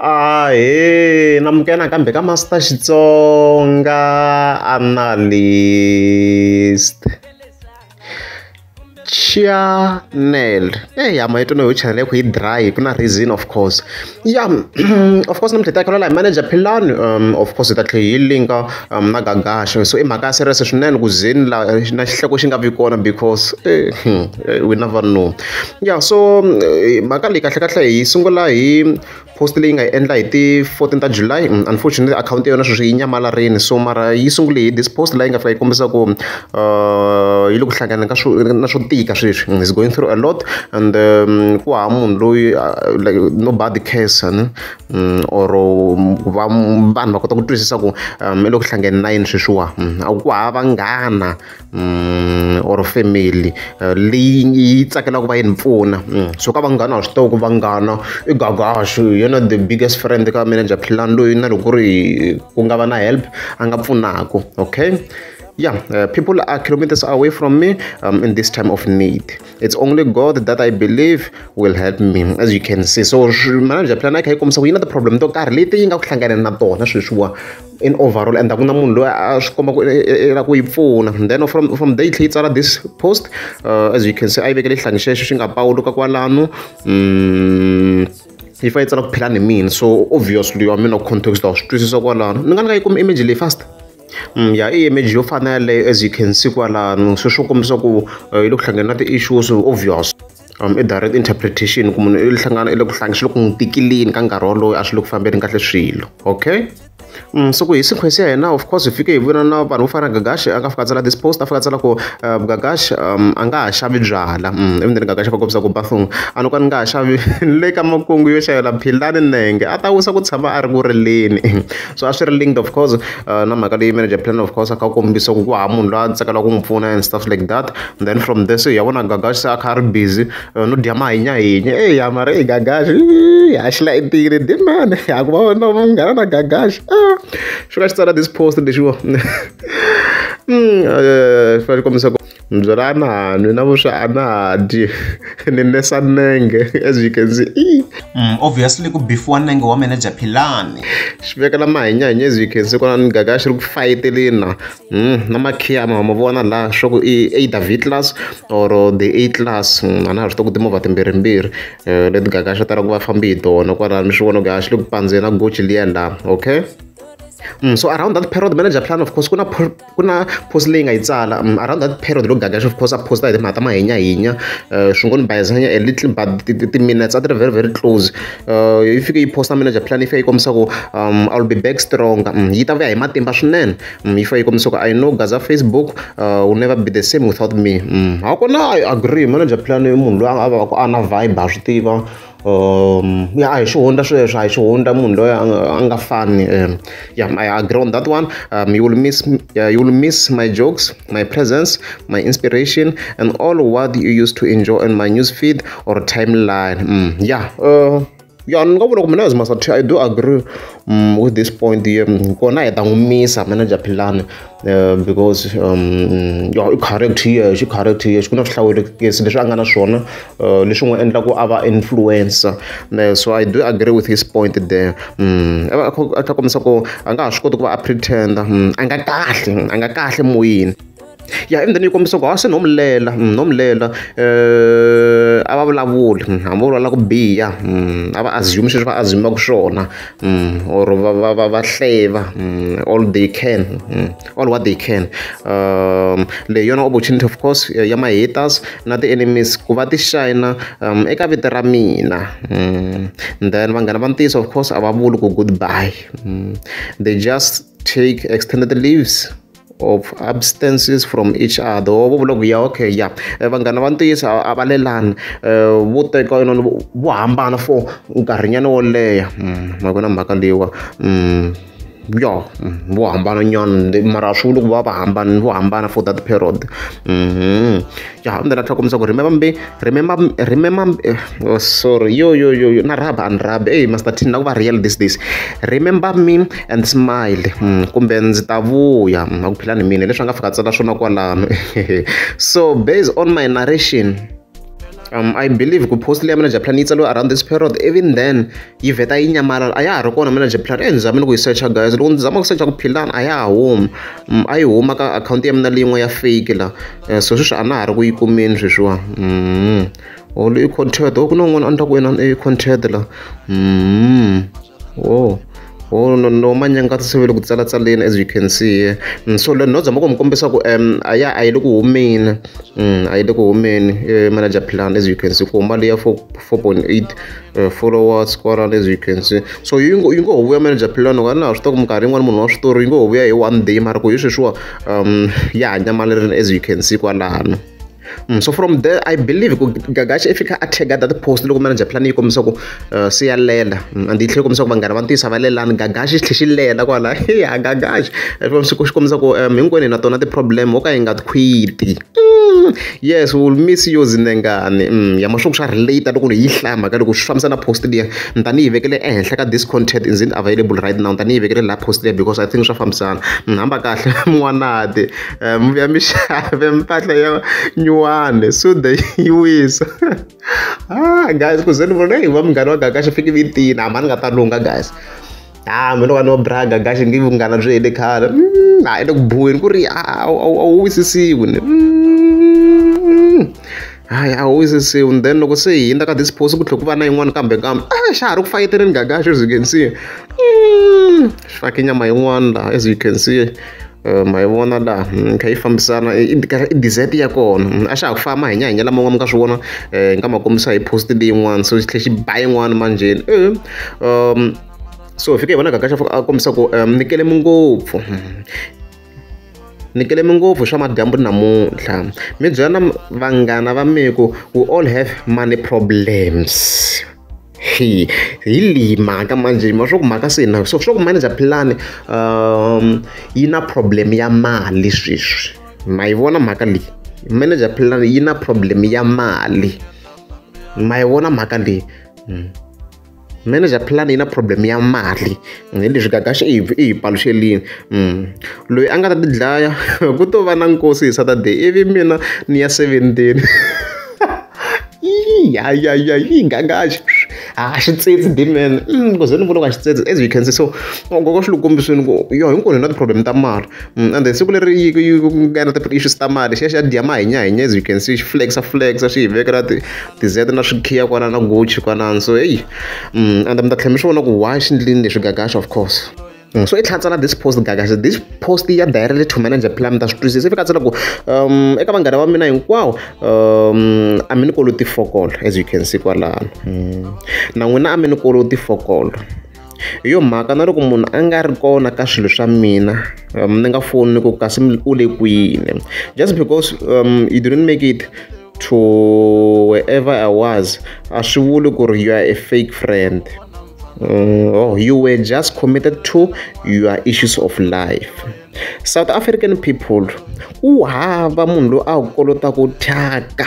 Ahee, namukela nakambe ka Master Xitsonga Analyst channel. Ya maitwa no channel yakho yi dry ku na reason of course. Yeah, of course namhleta khona la manager Philani, of course ta tlhe yi linka na Gagasha. So I mhaka serious swinene ku zeni la na xihloko xi nga vi kona because we never know. Yeah, so mhaka leyi kahle kahle hi sungula hi post leyi nga endla hi ti 14 July. Unfortunately account yona sweswi yi nyamalarini, so mara yi sungule hi this post leyi nga fika yi kombisa ku yi le ku hlanganeni ka na swo tika sweswi, is going through a lot, and ku hava munhu loyi like nobody cares or vanhu va kota ku twisisa ku i le ku hlangani na yini sweswiwa. Ku hava vanghana or family leyi yi tsakela ku va yi ni pfuna. So ka vanghana swi tiva ku vanghana i Gagasha, you know, the biggest friend ka manager Philani loyi na loko ku ri ku nga va na help a nga pfunaka. Okay, yeah, people are kilometers away from me in this time of need. It's only God that I believe will help me, as you can see. So manager Philani ka yi kombisa ku yi na the problem to karhi leti yi nga ku hlanganeni na tona sweswiwa in overall, and ku na munhu loyi a swi komba ku ra ku yi pfuna. Then from there yi tsala this post, as you can see a yi vekele xihlangi xexo xi nga pawuluka kwalano. Yi fa yi tsala ku Philani mean, so obviously I mean no context of swi twisisa kwalano. Ni nga ni nga yi kumi image leyi fast. Yeah, i image yo fana yaleyo, as you can see kwalano sweswo kombisa ku yi le ku hlangana na ti-issues obvious. I direct interpretation ku munhu i le ku hlangana xi le ku n'wi tikileni ka nkarhi wolowo a swi le ku fambeni kahle swilo. Okay, so ku hi sequence ya hina of course hi fike hi vona na vanhu vo fana na Gagasha a nga fika tsala this post, a fika tsala ku Gagasha a nga ha xavi byala. Even then Gagasha va kombisa ku Bathong a ni nga ha xavi le ka makungu yo xavela Philani nenge, a ta wisa ku tshama a ri ku rileni. So a swi ri linked of course na mhaka leyi manager Philani of course a ka kombisa ku hava munhu loyi a tsakelaka ku n'wi pfuna and stuff like that. And then from there so hi ya vona Gagasha a kha a ri busy no dya mahinyahinya. Eya mara Gagasha a xi layitile dimani ya ku va vona munghana na Gagasha xi ka xi tsala this post lexiwa xi kombisa ku byela a na hanwi na vuswa a na ha dyi ni nesa nenge, as you can see. Obviously ku beefiwa nenge wa manager Philani xi vekela mahinyahinya, as you can see kona ni Gagasha ri ku fayiteleni na makhiyama ma vona laha swa ku i either V class or the A class. A na ha swi tiva ku timovha timbirhimbirhi leti Gagasha ta ra ku va fambi hi tona kwalano mi swi vona ku a xi le ku pandzeni na gochi liya laha. Okay, so around that period manager Philani of course kuna post leyi nga yi tsala around that period loko Gagasha of course a posta hi timhaka ta mahinyahinya swi ngo ni bayizanya a little but ti-minutes a ti ri very very close. Yi fike yi posta manager Philani yi fika yi kombisa ku I'll be back strong. Yi ta vuya hi matimba swinene. Yi fika yi kombisa ku I know Gaza Facebook will never be the same without me. Ha kona I agree, manager Philani i munhu loyi a va ku a na vibe ha swi tiva. Yeah, a hi xihundla sweswo, a hi xihundla munhu loyi a nga fani. Yeah, I agree on that one. You will miss my jokes, my presence, my inspiration, and all what you used to enjoy in my newsfeed or timeline. Yeah, ni nga vula ku mina as Master, I do agree with this point here. Kona hi ta n'wi misa manager Philani because i correct here, xi correct here, xi ku na swihlawulekisi leswi a nga na swona leswi n'wi endla ku a va influencer. So I do agree with his point there. A ta kombisa ku a nga ha swi koti ku va a pretenda a nga kahle moyeni. Yeah, even then yi kombisa ku se no mu lela a va vulavuli hambi vulavula ku biha a va assume sweswi va assume-aku swona or va hleva all what they can. Leyi yona opportunity of course ya ma-haters na ti-enemies ku va ti shine eka vito ra mina. Then vanghana va ntiyiso of course a va vuli ku goodbye, they just take extended leaves of abstances from each other. Okay, yeah, vanghana va ntiyiso a va lelani vo teka vo hambana for nkarhinyana wo leha. Makona mhaka leyiwa vo hambana nyana mara a swi vuli ku va vo hambana for that period. Yeah, then a tla kombisa ku remember sorry yo na raba and raba. Hey Master T na ku va real these days. Remember me and smile, kumbe ndzi ta vuya a ku Philani mini leswi a nga fika tsala swona kwalano. So based on my narration I believe ku post leya manager plan yi tsariwe around this period, even then yi vheta yi nyamalala, a ya ha ri kona manager plan. Ni zamile ku yi searcha guys, loko ni zama ku searcha ku Philani a ya ha humi, a yi huma ka akhawunti ya mina leyin'we ya fake la, so sweswi a na ha ri ku yi kumeni sweswiwa. I content, ku na un'wana a ni ta ku yena i content la. No manyanga ti sivile ku tsalatsaleni as you can see. So no zama ku mi kombisa ku a yi le ku humeni, a yi le ku humeni manager plan as you can see, ku huma leya 4.8 followers kwalano as you can see. So yi ngo vuya manager plan ka na swi tiva ku minkarhi yin'wana munhu wa switori yi ngo vuya hi one day, mara ku hi sweswiwa ya hanya malerini as you can see kwalano. So from there I believe ku Gagashi i fika a tagga that post loko manager plan yi kombisa ku se ya lela, and yi tlhela kombisa ku vanghana va ntiyisa va lelani, Gagashi xi tlhe xi lela kwala. Ya Gagashi xi kombisa ku hinkwenu na tona ti-problem wo ka hi nga quit. Yes, we will miss you Zinengani. Ya masho ku swa relate loko yi hlama ka loko swi fambisa na post leya, ni ta ni yi vekele ehenhla ka this content isn't available right now, ni ta ni yi vekele la post leya because I think swa fambisana. Hamba kahle m'wanati mi vuya mi xave mpahla ya nyuwane so the yi wisa. Guys ku ze ni vona hi va munghana wa Gagashi fiki vitini a mani nga ta lunga guys. Mi lo va no bra Gagashi ngi vunghana byi hele khale. I le ku buweni ku ri a wu wisisiwi. A wu wisisiwi, then loko se hi hindza ka this post ku tlhela ku va na yin'wana kambe xa ha ri ku fayitereni Gagashi as you can see. Swi fake nyama yin'wana laha as you can see. Ma yi vona laha kha yi fambisana i dessert ya kona, a xa ha ku famba hi nyahanya lama mi nga swi vona hi nga ma kombisa hi post leyin'wana, so xi tlhela xi ba yin'wana manjeni. So hi fike hi vona Gagashi a kombisa ku nikele mi ngopfu swa madyambu namuntlha, mi byela na vanghana va mi ku we all have money problems. Hi leyi mhaka manje ma swa ku mhaka se na so swa ku manager plan yi na problem ya mali sweswi. Ma yi vona mhaka leyi, manager plan yi na problem ya mali, ma yi vona mhaka leyi. Manager plan yi na problem ya mali, hi leswi Gagashi i hi paluxelini. Loyi a nga ta ti dlaya ku to va na nkosi hi Saturday, ivi mina ni ya 17. Gagashi xitsitsi dimene ku ze ni vona ku xitsitsi as you can see. So ngoko xi lu kombisweni ku yo hinkwenu na ti-problem ta mali, and then siku leri yi nga na ti-issues ta mali xi ya dya mahinyahanya as you can see, xi flexa xi hi vekela ti-Z na swikhiya kwana na Gucci kwanani. So and mi ta tlhela mi swi vona ku why xi endlini leswi Gagashi of course. So i tlhatsela this post Gagashi, this post ya directly to manager plan, ta swi twisisa. I fika tsela ku eka vanghana va mina hinkwawo a mi ni koloti fokolo as you can see kwalano, na n'wina a mi ni koloti fokolo. Hi yo mhaka na loko munhu a nga ri kona ka swilo swa mina ni nga foni ku kasi u le kwini, just because you didn't make it to wherever I was a swi vuli ku ri you are a fake friend. You were just committed to your issues of life. South African people u hava munhu loyi a wu kolota ku thyaka.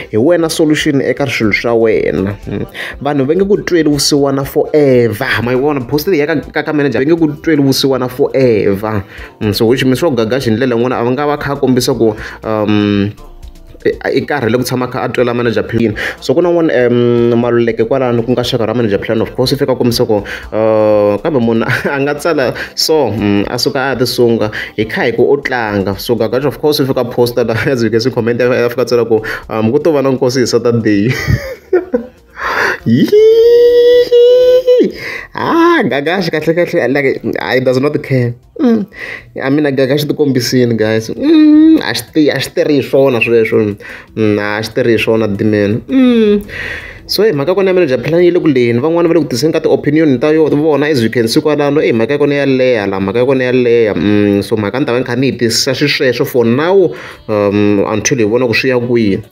Hi wena solution eka swilo swa wena. Vanhu va nge ku tweli vusiwana forever, ma yi vona post leyi ka manager va nge ku tweli vusiwana forever. So which means Gagashi hi ndlela yin'wana a nga va kha a kombisa ku i karhele ku tshama kha a twela manager plan. So ku na n'wana Maluleke kwalano ku nga xaka ra manager plan, of course i fika kombisa ku kambe munhu a nga tsala so a suka a ya tisunga hi kha hi ku u tlanga. So Gagashi of course i fika posta la as you can see comment ya fika tsala ku ku to va na nkosi hi Saturday. Gagashi kahle like I does not care. I mean Gagashi ti kombisini guys. A xi tirhi hi swona sweswo, a xi tirhi hi swona dimene. So hi mhaka kona manager plan yi le ku leni, van'wana va le ku tiseni ka ti-opinion ta vona as you can see kwalano. Mhaka ya kona ya leha la, mhaka ya kona ya leha. So mhaka ni ta va ni kha ni hi tisisa xisweswo for now until hi vona ku swi ya kwini.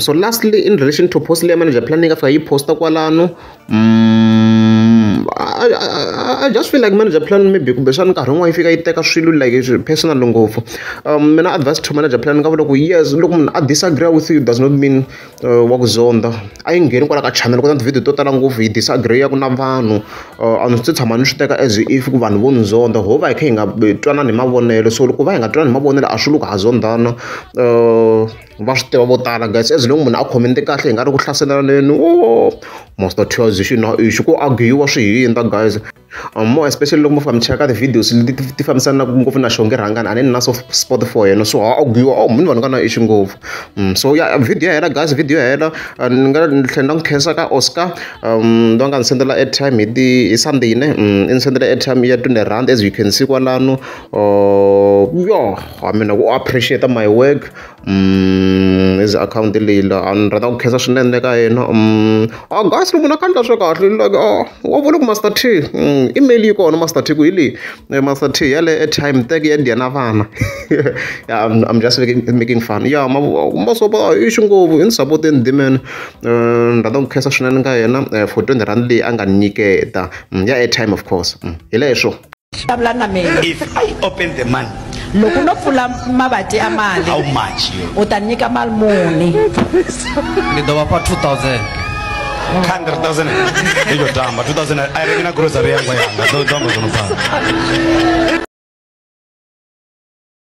So lastly in relation to post leya manager plan yi nga fika yi posta kwalano, I just feel like manager plan maybe kumbexana nkarhi wun'wana yi fika yi teka swilo like personal ngopfu. Mina advice to manager plan nga vula ku yes, loko munhu a disagree with you does not mean wa ku zonda. A yi ngheni kwala ka channel ku na ti-video to tala ngopfu hi disagree ya ku na vanhu a ni se tshama ni swi teka as if ku vanhu vo ni zonda, ho va hi kha hi nga twanani hi mavonelo. So loko va hi nga twanani hi mavonelo a swi lu ku ha zondana va swi tiva vo tala guys as long munhu a khomente kahle hi nga ri ku hlaselaneni master transition na ixi ku agiwa swi hindza guys more especially loko mo fika mi cheka ti-videos leti ti fambisanaka ngopfu na xonge rhangani a ni na Spotify yena so agiwa munhu va ni nga na ixi ngopfu so ya video ya hela guys video ya hela ni nga ni tlhela ni khensa ka Oscar va nga ni sendela airtime hi Sunday ne i ni sendela airtime ya 20 rand as you can see kwalano I mean I appreciate my work is account leyi la ni rhandza ku khensa swinene ka yena guys lomu na khandla swa kahle like wa vula ku Master T email yi kona Master T ku hi leyi Master T yale airtime tag ya ndiya na vana yeah I'm just making fun yeah masoba ixi ngopfu in supporting the man ni rhandza ku khensa swinene ka yena for 20 rand leyi a nga nyiketa ya airtime of course hi leswo if I open the money loko no pfula mavati ya mali how much u ta nyika mali muni ni do va pa 2000 100,000 hiyo tamba 2000 I reckon grocery yangu yanga do tamba zono pa